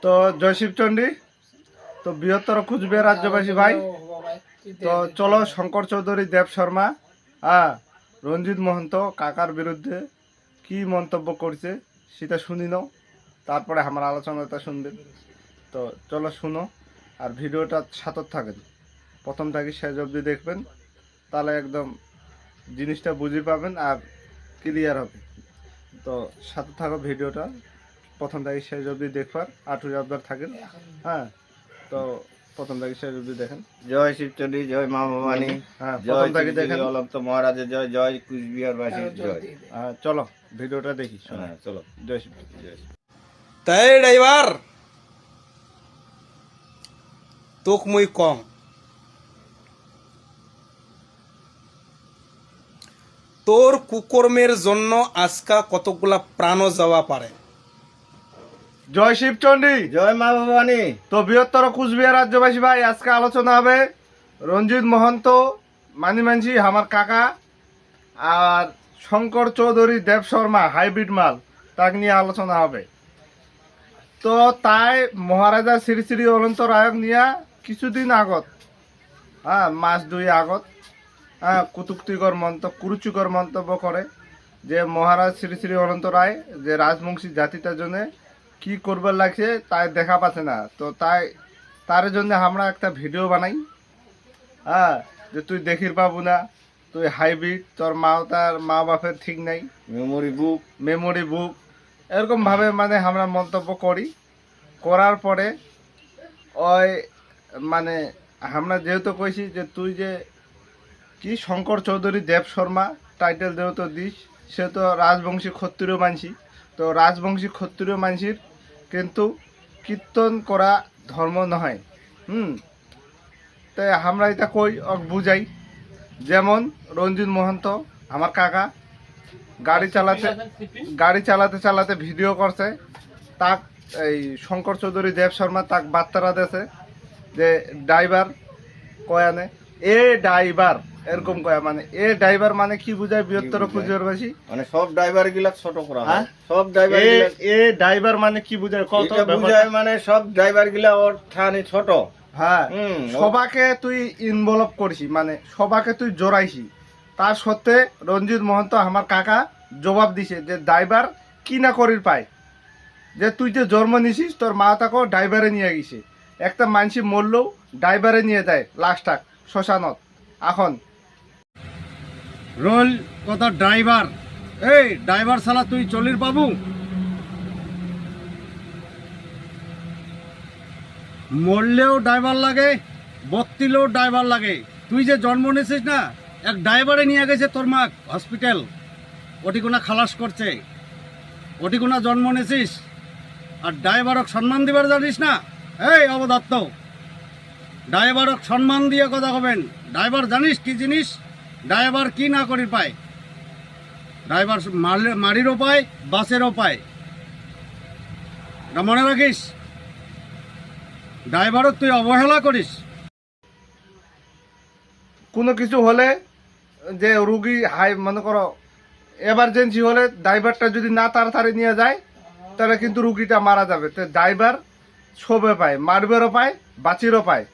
তো জয় শিবচন্ডী। তো বৃহত্তর কুচবিহার রাজ্যবাসী ভাই, তো চলো শঙ্কর চৌধুরী, দেব শর্মা, রঞ্জিত মহন্ত কাকার বিরুদ্ধে কি মন্তব্য করছে সেটা শুনি নাও, তারপরে আমার আলোচনাটা শুনবেন। তো চলো শুনো, আর ভিডিওটা সাথে থাকেন, প্রথম থেকে শেষ অবধি দেখবেন, তাহলে একদম জিনিসটা বুঝে পাবেন আর ক্লিয়ার হবে। তো সাথে থাকো, ভিডিওটা প্রথম থেকে শেষ অবধি দেখবার আঠুরি আবদার থাকেন। তো প্রথম থেকে শেষ অবধি দেখেন। জয় শিবচন্ডী, জয় মা ভবানী, প্রথম থেকে দেখেন। অলক্ত মহারাজের জয়, জয় কুচবিহারবাসীর জয়। চলো ভিডিওটা দেখি। চলো। জয় শিবচন্ডী, জয় শিব। তাই ড্রাইভার তোক মুই কম, তোর কুকর্মের জন্য আজকা কতগুলা প্রাণও যাওয়া পারে। জয় শিবচন্ডী, জয় মা ভবানী। তো বৃহত্তর কুচবিহার রাজ্যবাসী ভাই, আজকে আলোচনা হবে রঞ্জিত মহন্ত মানিমানসি আমার কাকা আর শঙ্কর চৌধুরী, দেব শর্মা হাইব্রিড মাল, তাকে নিয়ে আলোচনা হবে। তো তাই মহারাজা শ্রী শ্রী অনন্ত রায়ক নিয়ে কিছুদিন আগত, মাস 2 আগত, কুরুচিকর মন্তব্য করে যে মহারাজ শ্রী শ্রী অনন্ত রায় যে রাজবংশী জাতিটার জন্য কি করবার লাগছে তাই দেখা পাচ্ছে না। তো তার জন্য আমরা একটা ভিডিও বানাই, যে তুই দেখির পাবো না, তুই হাইব্রিড, তোর মা বাপের ঠিক নাই, মেমোরি বুক এরকম ভাবে মানে আমরা মন্তব্য করি। করার পরে ওই মানে আমরা যেহেতু কইছি যে তুই যে কি শঙ্কর চৌধুরী, দেব শর্মা টাইটেল যেহেতু দিস, সে তো রাজবংশী ক্ষত্রিয় মানসি। তো রাজবংশী ক্ষত্রিয় মানসির কিন্তু কীর্তন করা ধর্ম নয়। তাই আমরা এটা কই বুঝাই। যেমন রঞ্জিত মহন্ত আমার কাকা গাড়ি চালাতে ভিডিও করছে, তাক এই শঙ্কর চৌধুরী, দেব শর্মা তাক বার্তারা দেছে যে ড্রাইভার কয়ানে এ ড্রাইভার এরকম কয়া, মানে এ ড্রাইভার মানে কি বুঝায় বৃহত্তর কুচবিহারবাসী, মানে সব ড্রাইভার গিলা ছোট করা হয়। সব ড্রাইভার এ ড্রাইভার মানে কি বুঝায় কত বুঝায়, মানে সব ড্রাইভার গিলা ওর ঠানি ছোট। সবাকে তুই ইনভলভ করছি, মানে সবাকে তুই জোড়াইছি। তার সত্ত্বে রঞ্জিত মহন্ত আমার কাকা জবাব দিছে যে ড্রাইভার কি না করির পায়, যে তুই যে জন্ম নিছিস তোর মা তাকে ড্রাইভারে নিয়ে গেছে, একটা মানসি মরলেও ড্রাইভারে নিয়ে যায় লাশটাক শ্মশানত। এখন রোল কত ড্রাইভার, এই ড্রাইভার ছাড়া তুই চলির পাবু? মরলেও ড্রাইভার লাগে, বত্তিলেও ড্রাইভার লাগে। তুই যে জন্ম নিয়েছিস না, এক ড্রাইভারে নিয়ে গেছে তোর মা হসপিটাল, ওটি কোনা খালাস করছে, ওটি কোনা জন্ম নিয়েছিস। আর ড্রাইভারক সম্মান দিবার জানিস না? এই অবদত্ত, ড্রাইভারক সম্মান দিয়ে কথা হবেন। ড্রাইভার জানিস কি জিনিস? ড্রাইভার কি না করি পায়? ড্রাইভার মারিরও পায়, বাসেরও পায়, এটা মনে রাখিস। ড্রাইভারও তুই অবহেলা করিস। কোনো কিছু হলে যে রুগী মনে করো এমার্জেন্সি হলে ড্রাইভারটা যদি না তাড়াতাড়ি নিয়ে যায় তাহলে কিন্তু রুগীটা মারা যাবে। তো ড্রাইভার সবে পায়, মারবেরও পায়, বাঁচিরও পায়।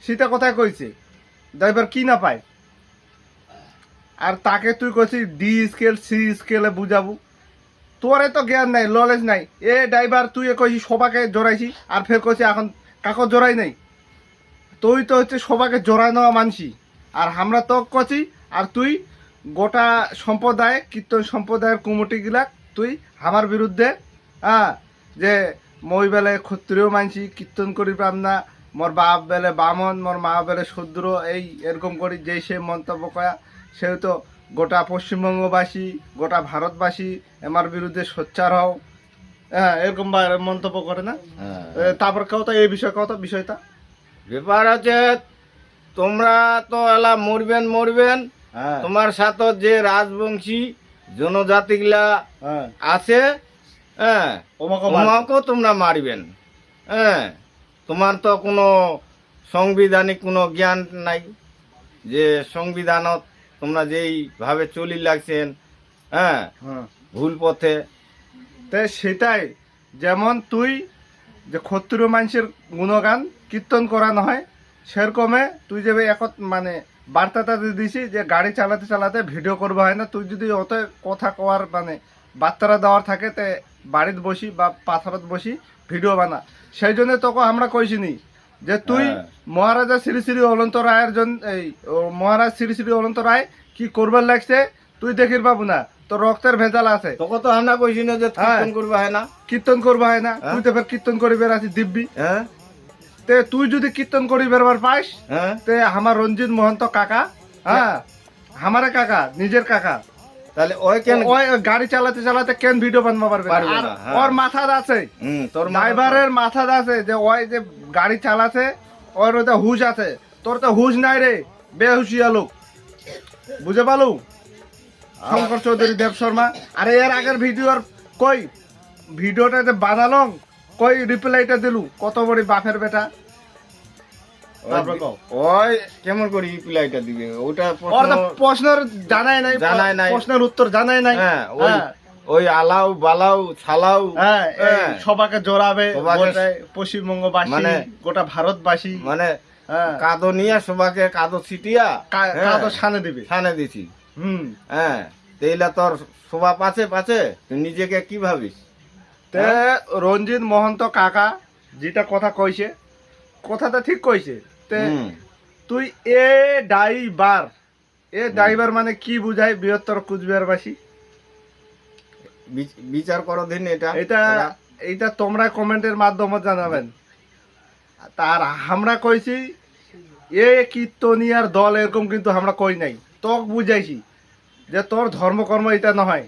সেটা কোথায় কইছে? ড্রাইভার কি না পায়? আর তাকে তুই কইছিস ডি স্কেল সি স্কেলে বুঝাবো, তোর তো জ্ঞান নাই, নলেজ নাই। এ ড্রাইভার তুই কইছিস সবাকে জোড়াইছি, আর ফের কইছি এখন কাকো জোড়াই নাই। তুই তো হচ্ছে সবাকে জোড়াই নেওয়া মানসি, আর আমরা তো কছি। আর তুই গোটা সম্প্রদায়, কীর্তন সম্প্রদায়ের কমিটিগুলা তুই আমার বিরুদ্ধে, যে মই বেলে ক্ষত্রিয় মানসি কীর্তন করি পাম না, মোর বাপ বেলে বামন, মোর মা বেলে শূদ্র, এই এরকম করি যেই সে মন্তব্য করা, সেও তো গোটা পশ্চিমবঙ্গবাসী, গোটা ভারতবাসী আমার বিরুদ্ধে সোচ্চার হও, এরকম মন্তব্য করে না। তারপর কত এই বিষয়টা ব্যাপার আছে, তোমরা তো এলা মরবেন। তোমার সাথে যে রাজবংশী জনজাতিগুলা আছে, তোমাকেও তোমরা মারবেন। তোমার তো কোনো সাংবিধানিক কোনো জ্ঞান নাই, যে সংবিধানত তোমরা যেই ভাবে চলি লাগছেন, ভুল পথে। সেটাই, যেমন তুই যে ক্ষত্রিয় মানুষের গুণগান কীর্তন করানো হয়, সেরকমে তুই যে এখন মানে বার্তাটা দিছি যে গাড়ি চালাতে চালাতে ভিডিও করবো হয় না। তুই যদি অত কথা কওয়ার মানে বার্তাটা দেওয়ার থাকে তে বাড়িতে বসি বা পাথরত বসি ভিডিও বানা। সেই জন্য তোকে আমরা কইছিনি যে তুই হ্যাঁ। মহারাজা শ্রী শ্রী অনন্ত রায়ের জন্য এই মহারাজ শ্রী শ্রী অনন্ত রায় কি করবার লাগছে তুই দেখির পাবো না, তোর রক্তের ভেজাল আছে। তোকে তো আমরা কইছি না যে কীর্তন করবে হয় না। কীর্তন করবা হয় না, তুই তো ফের কীর্তন করি বেড়াচ্ছি দিব্যি। হ্যাঁ তে তুই যদি কীর্তন করি বেরবার পাইস হ্যাঁ তে আমার রঞ্জিত মহন্ত কাকা, হ্যাঁ আমারে কাকা, নিজের কাকা, তাহলে ওই কেন ওই গাড়ি চালাতে চালাতে কেন ভিডিও বানবা পারবে না? পারবে আর না, হ্যাঁ। ওর মাথা আছে, তোর ড্রাইভারের মাথা আছে যে ওই যে গাড়ি চালাছে ওর ওটা হুশ আছে, তোর তো হুশ নাই রে, বেহুশিয়া লোক, বুঝে পালু? শঙ্কর চৌধুরী দেব শর্মা। আরে এর আগের ভিডিওর কই ভিডিওটা যে বানালং, কই রিপ্লাইটা দিলু, কত বড় বাপের বেটা। তারপর কও। ওই কেমন করে রিপ্লাইটা দিবে ওটা ওর তো প্রশ্ন। প্রশ্নের জানাই নাই, জানাই নাই। প্রশ্নের উত্তর জানাই নাই। হ্যাঁ ওই হ্যাঁ, ওই আলাউ বালাউ ছালাউ হ্যাঁ, এই হ্যাঁ। সবাকে জোড়াবে, সবাকে- গোটায় পশ্চিমবঙ্গবাসী, মানে- গোটা ভারতবাসী, মানে হ্যাঁ, কাদো নিয়ে সবাকে কাদো ছিটিয়া হ্যাঁ, কাদো সানে দিবে। ছানে দিছি। হুম, হ্যাঁ তেইলা তোর শোভা পাচ্ছে পাচ্ছে, তুই নিজেকে কি ভাবিস? তে রঞ্জিত মহন্ত কাকা যেটা কথা কইছে, কথাটা ঠিক কইছে। তে হুম, তুই এ ড্রাইভার মানে কি বুঝায় বৃহত্তর কুচবিহারবাসী? বিচার করো দিন এটা এটা এইটা তোমরা কমেন্টের মাধ্যমে জানাবেন। তার আমরা কইছি এ কীর্তনিয়ার দল এরকম কিন্তু আমরা কই নাই, তোক বুঝাইছি যে তোর ধর্মকর্ম এটা নহয়,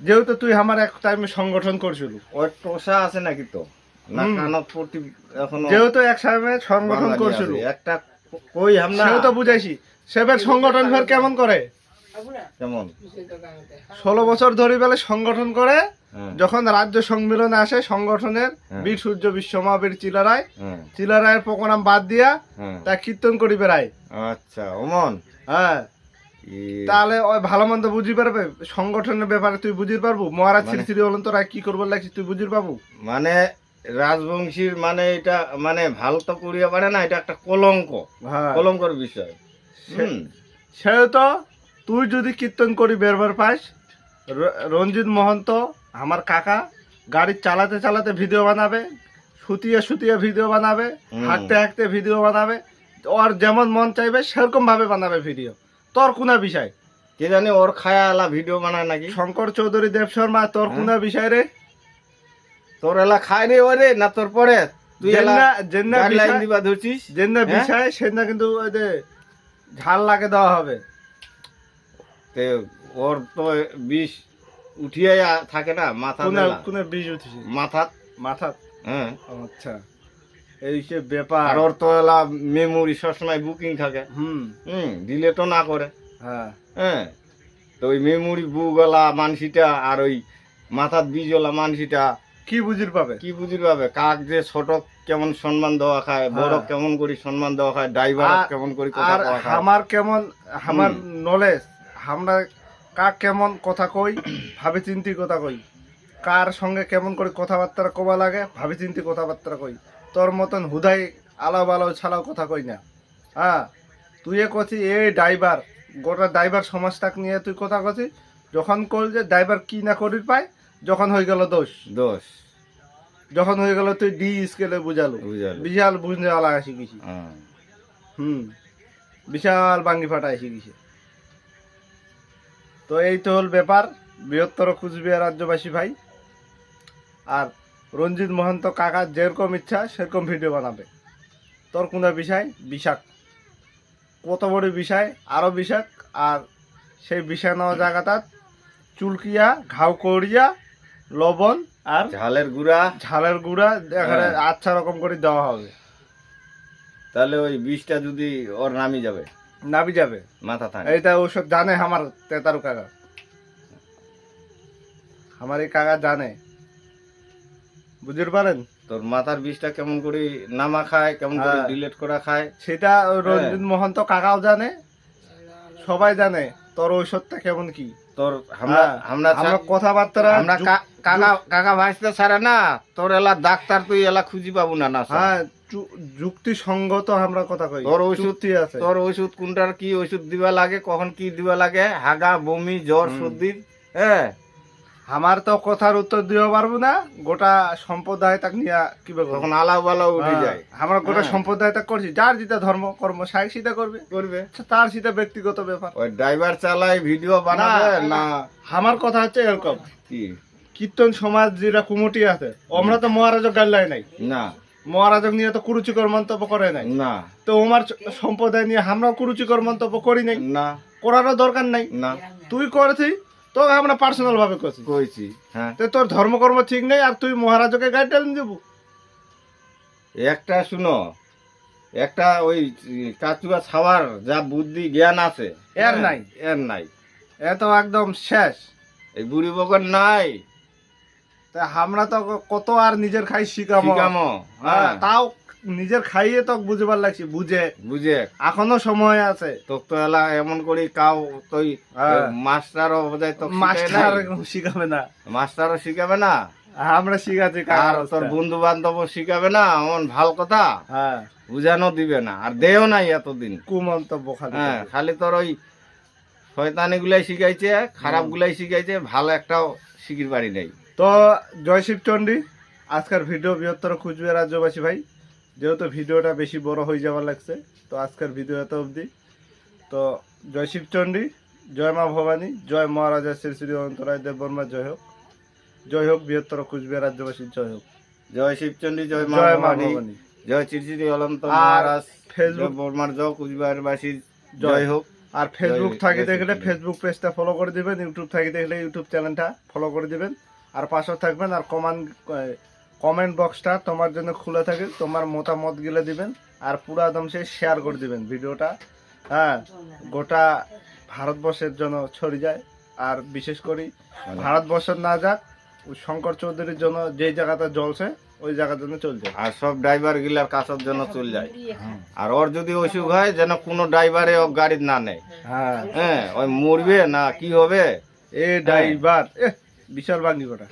যেহেতু তুই আমার এক টাইমে সংগঠন করছিল, ওর টোসা আছে নাকি তো না হুম। কানত পট্টি এখনো যেহেতু এক টাইমে সংগঠন বাঙালি করছিল, আছে। একটা কই আমরা সেও তো বুঝাইছি। সেবার সংগঠন ফের কেমন করে, কেমন 16 বছর ধরে বেলে সংগঠন করে, হ্যাঁ, যখন রাজ্য সম্মেলনে আসে সংগঠনের হ্যাঁ। বীর সূর্য বিশ্ব মহাবীর চিলারায়, হ্যাঁ, চিলারায়ের প্রোগ্রাম বাদ দিয়া হ্যাঁ। তা কীর্তন করি বেড়ায়। আচ্ছা ওমন হ্যাঁ, তাহলে ওই ভালো মন্দ বুঝি পারবে, সংগঠনের ব্যাপারে তুই বুঝি পারবো, মহারাজ শ্রী শ্রী অনন্ত রায় কি করবার লাগছে তুই বুঝি পাবো। মানে রাজবংশীর মানে এটা মানে ভালো তো করিয়া পারে না, এটা একটা কলঙ্ক, হ্যাঁ, কলঙ্কর বিষয়। হুম, সেহেতু তুই যদি কীর্তন করি বেরবার পাস, রঞ্জিত মহন্ত আমার কাকা গাড়ি চালাতে চালাতে ভিডিও বানাবে, শুতিয়ে শুতিয়ে ভিডিও বানাবে, হুম। হাঁটতে হাঁটতে ভিডিও বানাবে, ওর যেমন মন চাইবে সেরকম ভাবে বানাবে ভিডিও। তোর কোনা বিষয়? কে জানি ওর খায়ালা ভিডিও বানায় নাকি। শঙ্কর চৌধুরী দেব শর্মা, তোর হ্যাঁ। কোনা বিষয় রে? তোর এলা খায় রে ওরে না তোর পরে তুই এলা যেন্না গাইডলাইন বিষয়, দিবা ধরছিস। যেন্না হ্যাঁ? বিষয় সেনা কিন্তু ওই যে ঝাল লাগে দেওয়া হবে। তে ওর তো বিষ উঠিয়ে থাকে না মাথা কোনা মেলা। কোনা বীজ উঠেছে মাথা মাথা। হ্যাঁ, আচ্ছা, এই সে ব্যাপার। আর ওর তো এলা মেমোরি সবসময় বুকিং থাকে। হুম, ডিলেটও না করে। হ্যাঁ, হ্যাঁ, তো ওই মেমোরি বুকওয়ালা মানসিটা আর ওই মাথার বীজওয়ালা মানসিটা কি বুঝির পাবে? কি বুঝির পাবে কাক যে ছোট কেমন সম্মান দেওয়া খায়, বড় হ্যাঁ। কেমন করে সম্মান দেওয়া খায়, ড্রাইভার আর- কেমন করে কথা আর কওয়া খায়। আমার কেমন, আমার নলেজ, আমরা কাক কেমন কথা কই ভাবে চিন্তি কথা কই, কার সঙ্গে কেমন করে কথাবার্তা কবা লাগে ভাবে চিন্তি কথাবার্তা কই। তোর মতন হুদাই আলাও বালাও ছালাও কথা কই না। হ্যাঁ, তুই কছি এই ড্রাইভার, গোটা ড্রাইভার সমাজটাকে নিয়ে তুই কথা কছি, যখন কল যে ড্রাইভার কি না করির পায়, যখন হয়ে গেল দোষ, দোষ যখন হয়ে গেল তুই ডি স্কেলে বুঝালো, বুঝালো। বিশাল বুঝতে লাগা শিখিছি। হ্যাঁ। হুম, বিশাল বাঙ্গি ফাটাই শিখিছে। তো এই তো হল ব্যাপার, বৃহত্তর কুচবিহার রাজ্যবাসী ভাই। আর রঞ্জিত মহন্ত কাকা যেরকম ইচ্ছা সেরকম ভিডিও বানাবে, তোর কোনো বিষয় বিষাক, কত বড় বিষয় আরো বিষাক। আর সেই বিষয় নেওয়া জায়গাটা চুলকিয়া ঘাও করিয়া লবণ আর ঝালের গুড়া, ঝালের গুঁড়া এখানে হ্যাঁ। আচ্ছা রকম করে দেওয়া হবে, তাহলে ওই বিষটা যদি ওর নামি যাবে নাবি যাবে। মাথা থাকে। এইটা ওসব জানে আমার তেতারু কাকা, আমার এই কাকা জানে, বুঝতে পারেন? তোর মাথার বিষটা কেমন করে নামা খায়, কেমন করে হ্যাঁ। ডিলেট করা খায়। সেটা ওই রঞ্জিত মহন্ত কাকাও জানে, সবাই জানে তোর ঔষধটা কেমন কি। তোর আমরা হ্যাঁ, আমরা আমরা কথাবার্তা আমরা কাকা কাকা ভাইস্তে ছাড়া না তোর এলা ডাক্তার তুই এলা খুঁজি পাবো না না স্যার। হ্যাঁ যুক্তিসঙ্গত আমরা কথা কই, তোর ওষুধ যুক্তি আছে। তোর ওষুধ কোনটার কি ওষুধ দিবা লাগে, কখন কি দিবা লাগে, হাগা বমি জ্বর সর্দির, হ্যাঁ আমার তো কথার উত্তর দিতে পারবো না, গোটা সম্প্রদায় তাক নিয়ে কি বলবো, তখন আলাউ বালাউ উঠে যায়। আমরা গোটা হ্যাঁ। সম্প্রদায় তাক করছি, যার যেটা ধর্ম কর্ম সাই সেটা করবে, করবে তার সেটা ব্যক্তিগত ব্যাপার। ওই ড্রাইভার চালাই ভিডিও বানাবে না আমার কথা হচ্ছে এরকম, কি কীর্তন সমাজ যেটা কুমুটি আছে, আমরা তো মহারাজক গাল্লাই নাই, না মহারাজক নিয়ে তো কুরুচিকর মন্তব্য করে নাই, না তো আমার সম্প্রদায় নিয়ে আমরাও কুরুচিকর মন্তব্য করি নাই, না করারও দরকার নাই। না তুই করেছি তো আমরা পার্সোনাল ভাবে করছি, কইছি হ্যাঁ। তো তোর ধর্মকর্ম ঠিক নেই আর তুই মহারাজকে গাইডলাইন দেবো। একটা শুনো, একটা ওই কাচুয়া ছাওয়ার যা বুদ্ধি জ্ঞান আছে এর হ্যাঁ, নাই। এর নাই, এ তো একদম শেষ। এই বুড়ি বকর নাই তা আমরা তো কত আর নিজের খাই শিখামো, শিকামো হ্যাঁ, হ্যাঁ তাও নিজের খাইয়ে তো বুঝবার লাগছি, বুঝে বুঝে এখনো সময় আছে। তো তো এলা এমন করি কাউ তুই হ্যাঁ। মাস্টারও বোঝাই তো মাস্টার শিখাবে না, মাস্টারও শিখাবে না, আমরা শিখাচ্ছি আর কার তোর বন্ধু বান্ধব শিখাবে না, এমন ভাল কথা হ্যাঁ, বুঝানো দিবে না, আর দেও নাই এতদিন। কুমন্তব্য খালি হ্যাঁ করে। খালি তোর ওই শয়তানি গুলাই শিখাইছে, খারাপ গুলাই শিখাইছে, ভালো একটাও শিখির বাড়ি নেই। তো জয় শিবচন্ডী, আজকের ভিডিও বৃহত্তর খুঁজবে রাজ্যবাসী ভাই, যেহেতু ভিডিওটা বেশি বড় হয়ে যাওয়ার লাগছে, তো আজকের ভিডিও এত অবধি। তো জয় শিবচন্ডী, জয় মা ভবানী, জয় মহারাজা শ্রী শ্রী অনন্তরায় দেব বর্মা, জয় হোক, জয় হোক বৃহত্তর খুঁজবে রাজ্যবাসী, জয় হোক, জয় শিবচন্ডী, জয় মা জয় মা ভবানী, ভবানী। জয় শ্রী শ্রী অলন্ত আর মহারাজ ফেসবুক জয় বর্মার জয় কুচবিহারবাসীর জয় জয় হোক। আর ফেসবুক জয়- থাকি জয় দেখলে শিবচন্ডী। ফেসবুক পেজটা ফলো করে দিবেন, ইউটিউব থাকি দেখলে ইউটিউব চ্যানেলটা ফলো করে দিবেন, আর পাশে থাকবেন। আর কমেন্ট বক্সটা তোমার জন্য খুলে থাকে, তোমার মতামত গিলে দিবেন, আর পুরো একদম সে শেয়ার করে দিবেন ভিডিওটা, হ্যাঁ, গোটা ভারতবর্ষের জন্য ছড়িয়ে যায়। আর বিশেষ করে ভারতবর্ষের না যাক, ওই শঙ্কর চৌধুরীর জন্য যেই জায়গাটা জ্বলছে ওই জায়গার জন্য চল যায়। আর সব ড্রাইভার গিলার কাছের জন্য চলে যায়। আর ওর যদি অসুখ হয় যেন কোনো ড্রাইভারে ও গাড়ি না নেয়, হ্যাঁ, হ্যাঁ ওই মরবে না কি হবে। এ ড্রাইভার বিশাল বাঙ্গি গোটা।